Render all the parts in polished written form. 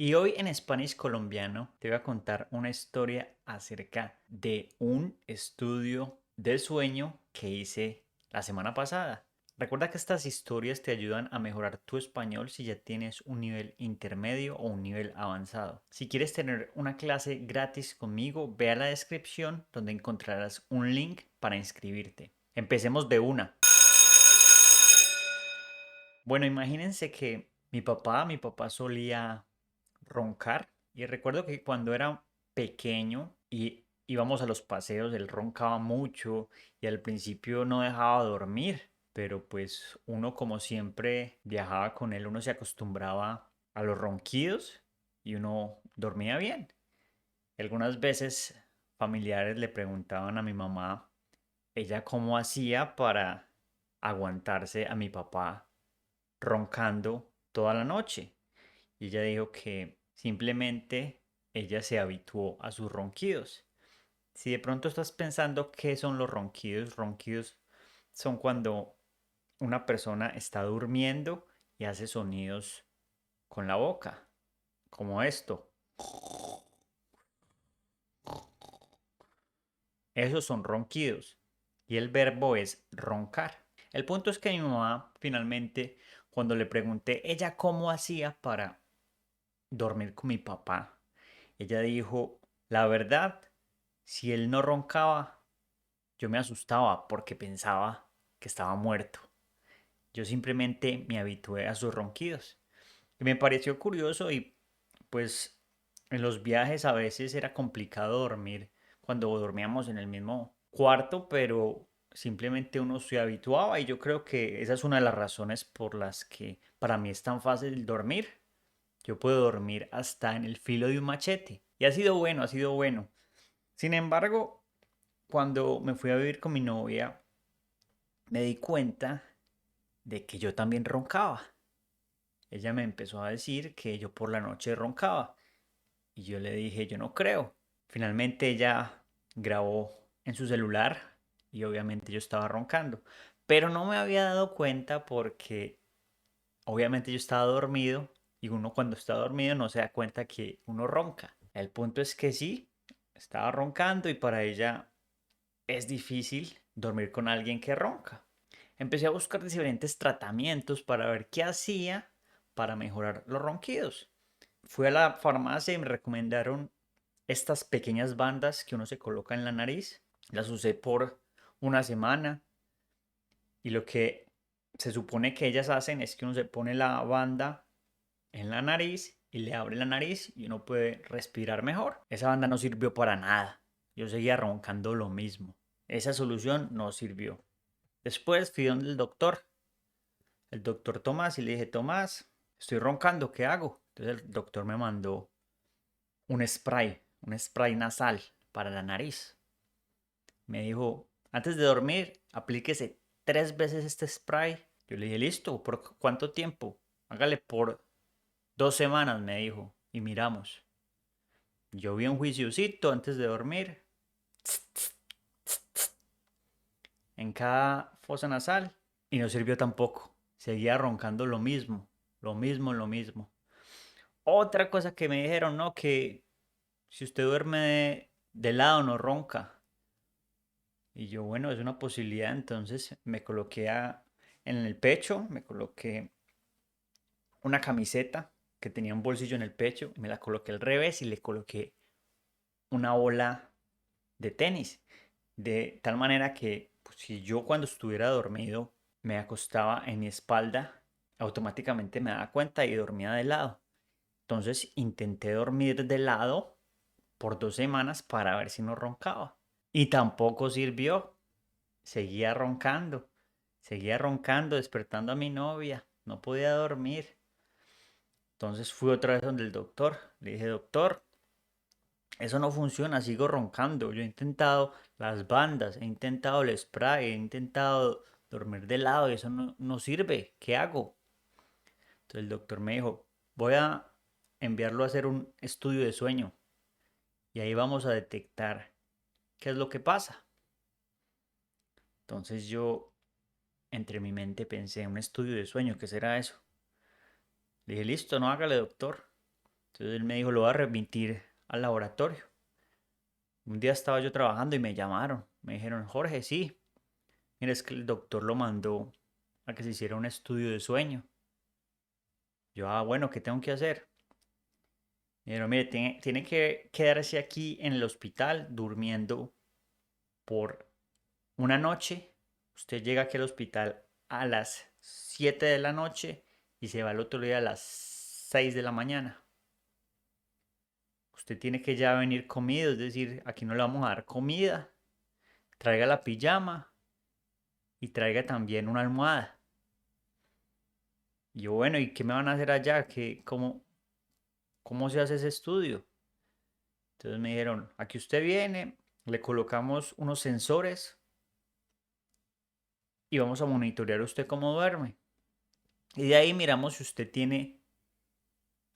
Y hoy en Spanish Colombiano te voy a contar una historia acerca de un estudio del sueño que hice la semana pasada. Recuerda que estas historias te ayudan a mejorar tu español si ya tienes un nivel intermedio o un nivel avanzado. Si quieres tener una clase gratis conmigo, ve a la descripción donde encontrarás un link para inscribirte. Empecemos de una. Bueno, imagínense que mi papá solía roncar y recuerdo que cuando era pequeño y íbamos a los paseos, él roncaba mucho y al principio no dejaba dormir, pero pues uno como siempre viajaba con él, uno se acostumbraba a los ronquidos y uno dormía bien. Algunas veces familiares le preguntaban a mi mamá, ella cómo hacía para aguantarse a mi papá roncando toda la noche. Y ella dijo que simplemente ella se habituó a sus ronquidos. Si de pronto estás pensando qué son los ronquidos, ronquidos son cuando una persona está durmiendo y hace sonidos con la boca, como esto. Esos son ronquidos. Y el verbo es roncar. El punto es que mi mamá finalmente, cuando le pregunté ella cómo hacía para dormir con mi papá, ella dijo, la verdad, si él no roncaba, yo me asustaba porque pensaba que estaba muerto. Yo simplemente me habitué a sus ronquidos. Y me pareció curioso y pues en los viajes a veces era complicado dormir cuando dormíamos en el mismo cuarto, pero simplemente uno se habituaba y yo creo que esa es una de las razones por las que para mí es tan fácil dormir. Yo puedo dormir hasta en el filo de un machete. Y ha sido bueno, ha sido bueno. Sin embargo, cuando me fui a vivir con mi novia, me di cuenta de que yo también roncaba. Ella me empezó a decir que yo por la noche roncaba. Y yo le dije, yo no creo. Finalmente ella grabó en su celular y obviamente yo estaba roncando. Pero no me había dado cuenta porque obviamente yo estaba dormido y uno cuando está dormido no se da cuenta que uno ronca. El punto es que sí, estaba roncando y para ella es difícil dormir con alguien que ronca. Empecé a buscar diferentes tratamientos para ver qué hacía para mejorar los ronquidos. Fui a la farmacia y me recomendaron estas pequeñas bandas que uno se coloca en la nariz. Las usé por una semana y lo que se supone que ellas hacen es que uno se pone la banda en la nariz y le abre la nariz y uno puede respirar mejor. Esa banda no sirvió para nada. Yo seguía roncando lo mismo. Esa solución no sirvió. Después fui donde el doctor Tomás, y le dije, Tomás, estoy roncando, ¿qué hago? Entonces el doctor me mandó un spray nasal para la nariz. Me dijo, antes de dormir, aplíquese 3 veces este spray. Yo le dije, listo, ¿por cuánto tiempo? Hágale por 2 semanas, me dijo, y miramos. Yo vi un juiciocito antes de dormir, en cada fosa nasal, y no sirvió tampoco. Seguía roncando lo mismo, lo mismo, lo mismo. Otra cosa que me dijeron, no, que si usted duerme de lado no ronca. Y yo, bueno, es una posibilidad. Entonces me coloqué en el pecho, me coloqué una camiseta que tenía un bolsillo en el pecho, me la coloqué al revés y le coloqué una bola de tenis. De tal manera que pues, si yo cuando estuviera dormido me acostaba en mi espalda, automáticamente me daba cuenta y dormía de lado. Entonces intenté dormir de lado por 2 semanas para ver si no roncaba. Y tampoco sirvió. Seguía roncando, despertando a mi novia. No podía dormir. Entonces fui otra vez donde el doctor. Le dije, doctor, eso no funciona, sigo roncando. Yo he intentado las bandas, he intentado el spray, he intentado dormir de lado y eso no sirve. ¿Qué hago? Entonces el doctor me dijo, voy a enviarlo a hacer un estudio de sueño y ahí vamos a detectar qué es lo que pasa. Entonces yo entre mi mente pensé, un estudio de sueño, ¿qué será eso? Le dije, listo, no hágale, doctor. Entonces él me dijo, lo voy a remitir al laboratorio. Un día estaba yo trabajando y me llamaron. Me dijeron, Jorge, sí. Mira, es que el doctor lo mandó a que se hiciera un estudio de sueño. Yo, bueno, ¿qué tengo que hacer? Me dijeron, mire, tiene que quedarse aquí en el hospital durmiendo por una noche. Usted llega aquí al hospital a las 7 de la noche y se va al otro día a las 6 de la mañana. Usted tiene que ya venir comido, es decir, aquí no le vamos a dar comida. Traiga la pijama y traiga también una almohada. Y yo, bueno, ¿y qué me van a hacer allá? ¿Cómo se hace ese estudio? Entonces me dijeron, aquí usted viene, le colocamos unos sensores y vamos a monitorear usted cómo duerme. Y de ahí miramos si usted tiene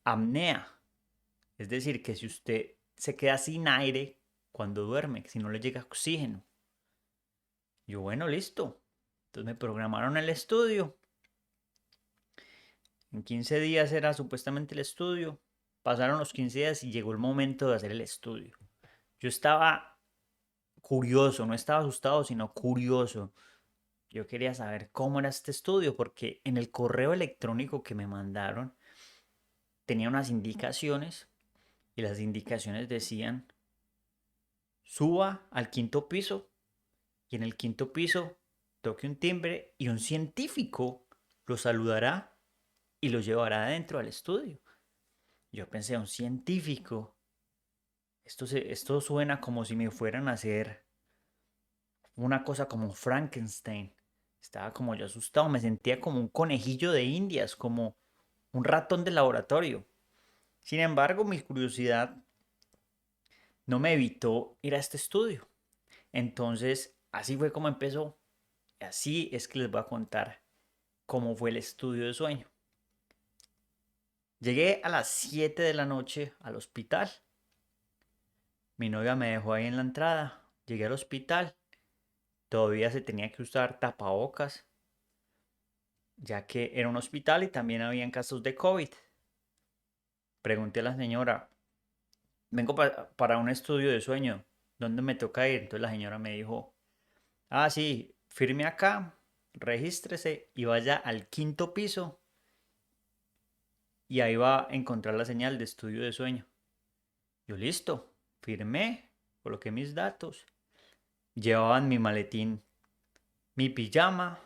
apnea. Es decir, que si usted se queda sin aire cuando duerme, si no le llega oxígeno. Yo, bueno, listo. Entonces me programaron el estudio. En 15 días era supuestamente el estudio. Pasaron los 15 días y llegó el momento de hacer el estudio. Yo estaba curioso, no estaba asustado, sino curioso. Yo quería saber cómo era este estudio, porque en el correo electrónico que me mandaron tenía unas indicaciones y las indicaciones decían, suba al quinto piso y en el quinto piso toque un timbre y un científico lo saludará y lo llevará adentro al estudio. Yo pensé, un científico. Esto suena como si me fueran a hacer una cosa como Frankenstein. Estaba como yo asustado, me sentía como un conejillo de Indias, como un ratón de laboratorio. Sin embargo, mi curiosidad no me evitó ir a este estudio. Entonces, así fue como empezó. Así es que les voy a contar cómo fue el estudio de sueño. Llegué a las 7 de la noche al hospital. Mi novia me dejó ahí en la entrada. Llegué al hospital. Todavía se tenía que usar tapabocas, ya que era un hospital y también habían casos de COVID. Pregunté a la señora, vengo para un estudio de sueño, ¿dónde me toca ir? Entonces la señora me dijo, sí, firme acá, regístrese y vaya al quinto piso y ahí va a encontrar la señal de estudio de sueño. Yo listo, firmé, coloqué mis datos, llevaban mi maletín, mi pijama,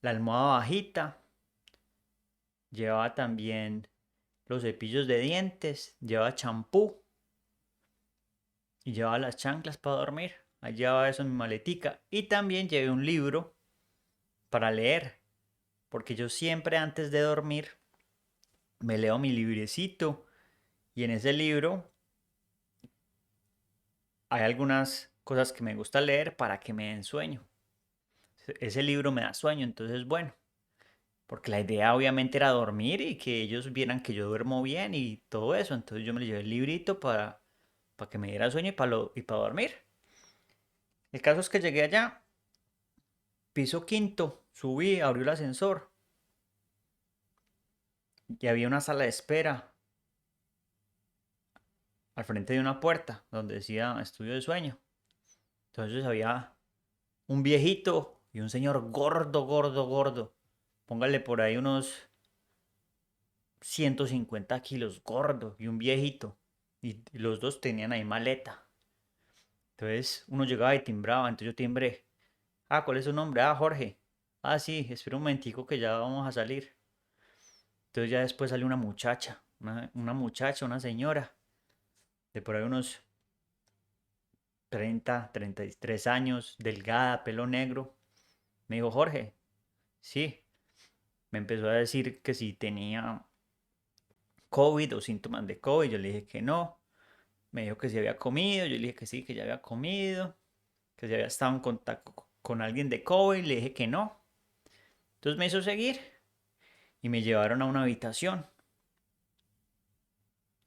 la almohada bajita, llevaba también los cepillos de dientes, llevaba champú y llevaba las chanclas para dormir. Ahí llevaba eso en mi maletica y también llevé un libro para leer, porque yo siempre antes de dormir me leo mi librecito y en ese libro hay algunas cosas que me gusta leer para que me den sueño. Ese libro me da sueño, entonces bueno, porque la idea obviamente era dormir y que ellos vieran que yo duermo bien y todo eso, entonces yo me llevé el librito para que me diera sueño y para dormir. El caso es que llegué allá, piso quinto, subí, abrió el ascensor y había una sala de espera al frente de una puerta donde decía estudio de sueño. Entonces había un viejito y un señor gordo, gordo, gordo. Póngale por ahí unos 150 kilos, gordo, y un viejito. Y los dos tenían ahí maleta. Entonces uno llegaba y timbraba, entonces yo timbré. ¿Cuál es su nombre? Jorge. Sí, espera un momentico que ya vamos a salir. Entonces ya después salió una muchacha, una señora, de por ahí unos 33 años, delgada, pelo negro. Me dijo, Jorge, sí. Me empezó a decir que si tenía COVID o síntomas de COVID. Yo le dije que no. Me dijo que si había comido. Yo le dije que sí, que ya había comido. Que si había estado en contacto con alguien de COVID. Le dije que no. Entonces me hizo seguir y me llevaron a una habitación.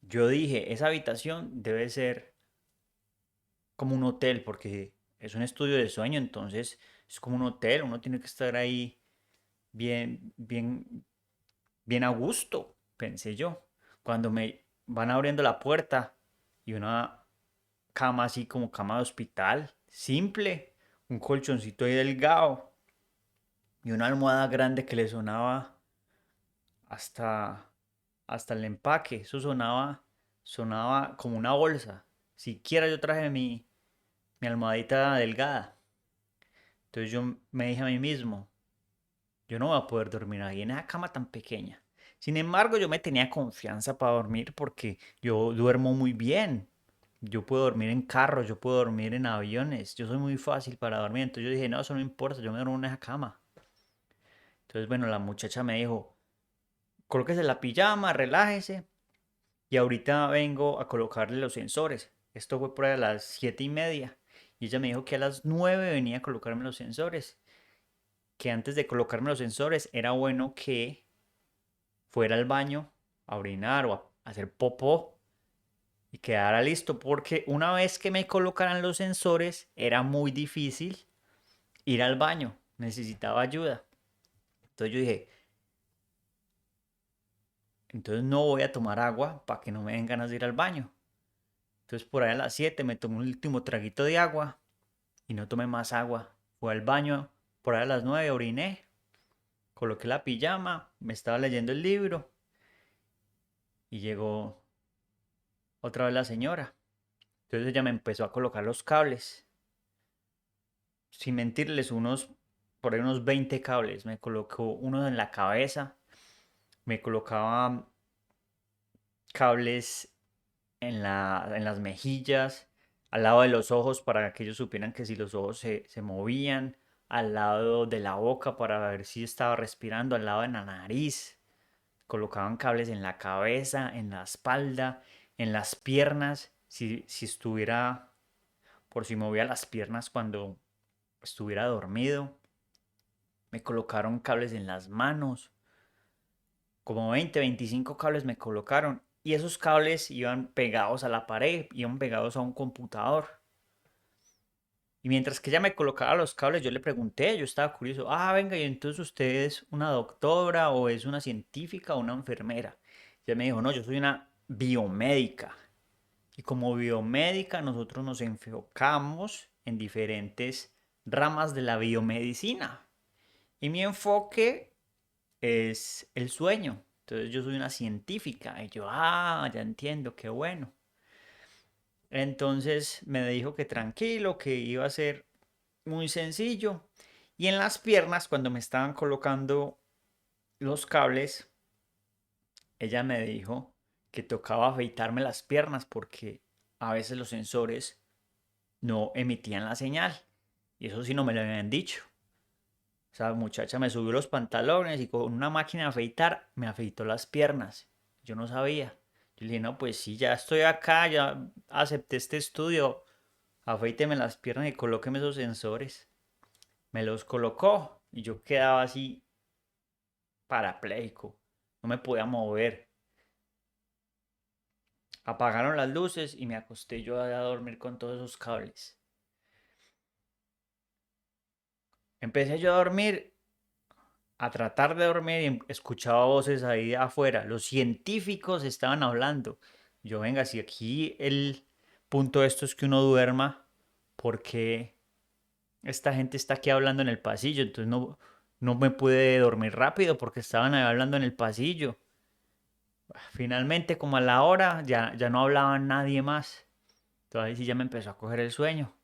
Yo dije, esa habitación debe ser como un hotel porque es un estudio de sueño, entonces es como un hotel, uno tiene que estar ahí bien, bien, bien a gusto, pensé yo. Cuando me van abriendo la puerta y una cama así como cama de hospital, simple, un colchoncito ahí delgado y una almohada grande que le sonaba hasta, hasta el empaque. Eso sonaba como una bolsa. Siquiera yo traje mi almohadita delgada. Entonces yo me dije a mí mismo, yo no voy a poder dormir ahí en esa cama tan pequeña. Sin embargo, yo me tenía confianza para dormir porque yo duermo muy bien. Yo puedo dormir en carros, yo puedo dormir en aviones. Yo soy muy fácil para dormir. Entonces yo dije, no, eso no importa, yo me duermo en esa cama. Entonces, bueno, la muchacha me dijo, colóquese la pijama, relájese y ahorita vengo a colocarle los sensores. Esto fue por ahí a las 7:30 y ella me dijo que a las 9 venía a colocarme los sensores. Que antes de colocarme los sensores era bueno que fuera al baño a orinar o a hacer popó y quedara listo porque una vez que me colocaran los sensores era muy difícil ir al baño, necesitaba ayuda. Entonces yo dije, entonces no voy a tomar agua para que no me den ganas de ir al baño. Entonces por ahí a las 7 me tomé un último traguito de agua y no tomé más agua. Fui al baño, por ahí a las 9 oriné, coloqué la pijama, me estaba leyendo el libro y llegó otra vez la señora. Entonces ella me empezó a colocar los cables. Sin mentirles, por ahí unos 20 cables. Me colocó uno en la cabeza, me colocaba cables en las mejillas, al lado de los ojos para que ellos supieran que si los ojos se movían, al lado de la boca para ver si estaba respirando, al lado de la nariz. Colocaban cables en la cabeza, en la espalda, en las piernas, si estuviera, por si movía las piernas cuando estuviera dormido. Me colocaron cables en las manos, como 20, 25 cables me colocaron. Y esos cables iban pegados a la pared, iban pegados a un computador. Y mientras que ella me colocaba los cables, yo le pregunté, yo estaba curioso, venga, y entonces usted es una doctora o es una científica o una enfermera. Y ella me dijo, no, yo soy una biomédica. Y como biomédica nosotros nos enfocamos en diferentes ramas de la biomedicina. Y mi enfoque es el sueño. Entonces yo soy una científica. Y yo, ya entiendo, qué bueno. Entonces me dijo que tranquilo, que iba a ser muy sencillo. Y en las piernas, cuando me estaban colocando los cables, ella me dijo que tocaba afeitarme las piernas porque a veces los sensores no emitían la señal. Y eso sí no me lo habían dicho. O sea, muchacha me subió los pantalones y con una máquina de afeitar me afeitó las piernas. Yo no sabía. Yo le dije, no, pues sí, ya estoy acá, ya acepté este estudio. Afeíteme las piernas y colóqueme esos sensores. Me los colocó y yo quedaba así parapléjico. No me podía mover. Apagaron las luces y me acosté yo a dormir con todos esos cables. Empecé yo a dormir, a tratar de dormir y escuchaba voces ahí afuera. Los científicos estaban hablando. Yo, venga, si aquí el punto de esto es que uno duerma, ¿por qué esta gente está aquí hablando en el pasillo? Entonces no me pude dormir rápido porque estaban ahí hablando en el pasillo. Finalmente, como a la hora, ya no hablaba nadie más. Entonces sí ya me empezó a coger el sueño.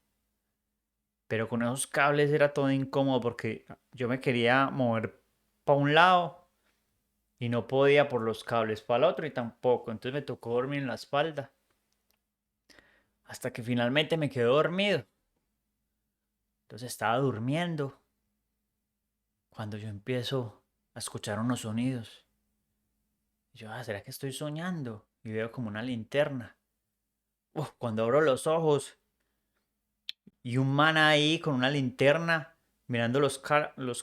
Pero con esos cables era todo incómodo porque yo me quería mover para un lado y no podía por los cables para el otro y tampoco. Entonces me tocó dormir en la espalda. Hasta que finalmente me quedé dormido. Entonces estaba durmiendo cuando yo empiezo a escuchar unos sonidos. Y yo, ¿será que estoy soñando? Y veo como una linterna. Cuando abro los ojos y un man ahí con una linterna mirando los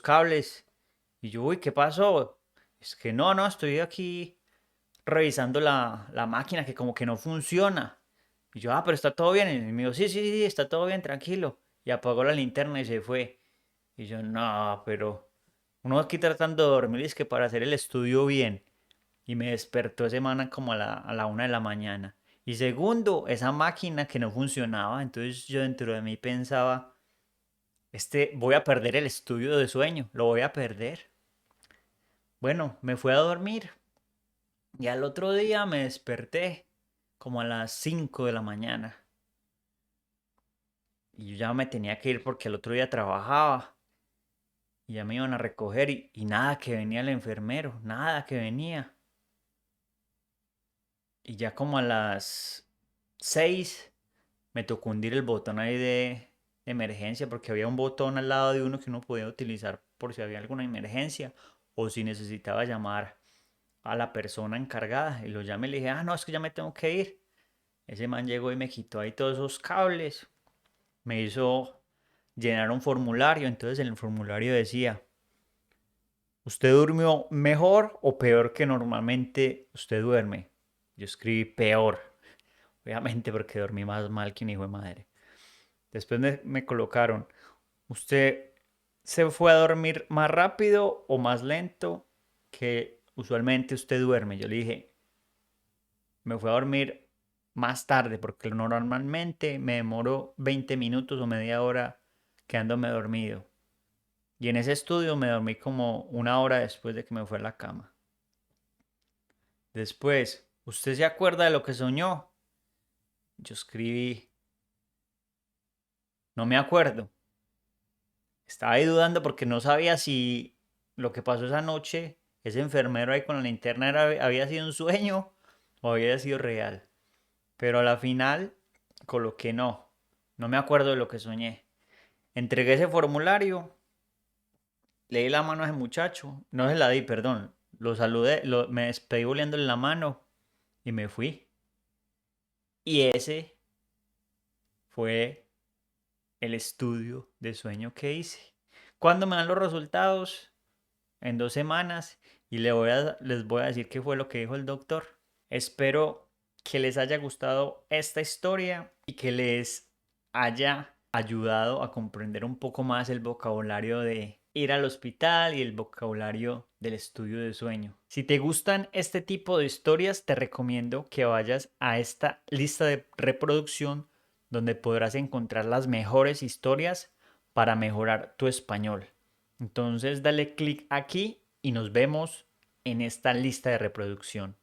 cables. Y yo, uy, ¿qué pasó? Es que no, estoy aquí revisando la máquina que como que no funciona. Y yo, pero está todo bien. Y me dijo, sí, sí, sí, está todo bien, tranquilo. Y apagó la linterna y se fue. Y yo, no, pero uno aquí tratando de dormir es que para hacer el estudio bien. y me despertó esa semana como a la 1 de la mañana. Y segundo, esa máquina que no funcionaba, entonces yo dentro de mí pensaba, voy a perder el estudio de sueño, lo voy a perder. Bueno, me fui a dormir y al otro día me desperté como a las 5 de la mañana. Y yo ya me tenía que ir porque el otro día trabajaba. Y ya me iban a recoger y nada que venía el enfermero, nada que venía. Y ya como a las 6 me tocó hundir el botón ahí de emergencia porque había un botón al lado de uno que uno podía utilizar por si había alguna emergencia o si necesitaba llamar a la persona encargada. Y lo llamé y le dije, no, es que ya me tengo que ir. Ese man llegó y me quitó ahí todos esos cables. Me hizo llenar un formulario. Entonces en el formulario decía, ¿usted durmió mejor o peor que normalmente usted duerme? Yo escribí peor, obviamente porque dormí más mal que un hijo de madre. Después me colocaron, ¿usted se fue a dormir más rápido o más lento que usualmente usted duerme? Yo le dije, me fui a dormir más tarde porque normalmente me demoro 20 minutos o media hora quedándome dormido. Y en ese estudio me dormí como 1 hora después de que me fue a la cama. Después, ¿usted se acuerda de lo que soñó? Yo escribí, no me acuerdo. Estaba ahí dudando porque no sabía si lo que pasó esa noche, ese enfermero ahí con la linterna había sido un sueño o había sido real. Pero a la final coloqué no, no me acuerdo de lo que soñé. Entregué ese formulario, le di la mano a ese muchacho, no se la di, perdón, lo saludé, me despedí oliéndole la mano y me fui. Y ese fue el estudio de sueño que hice. ¿Cuándo me dan los resultados? En 2 semanas y les voy a decir qué fue lo que dijo el doctor. Espero que les haya gustado esta historia y que les haya ayudado a comprender un poco más el vocabulario de ir al hospital y el vocabulario del estudio de sueño. Si te gustan este tipo de historias, te recomiendo que vayas a esta lista de reproducción donde podrás encontrar las mejores historias para mejorar tu español. Entonces dale clic aquí y nos vemos en esta lista de reproducción.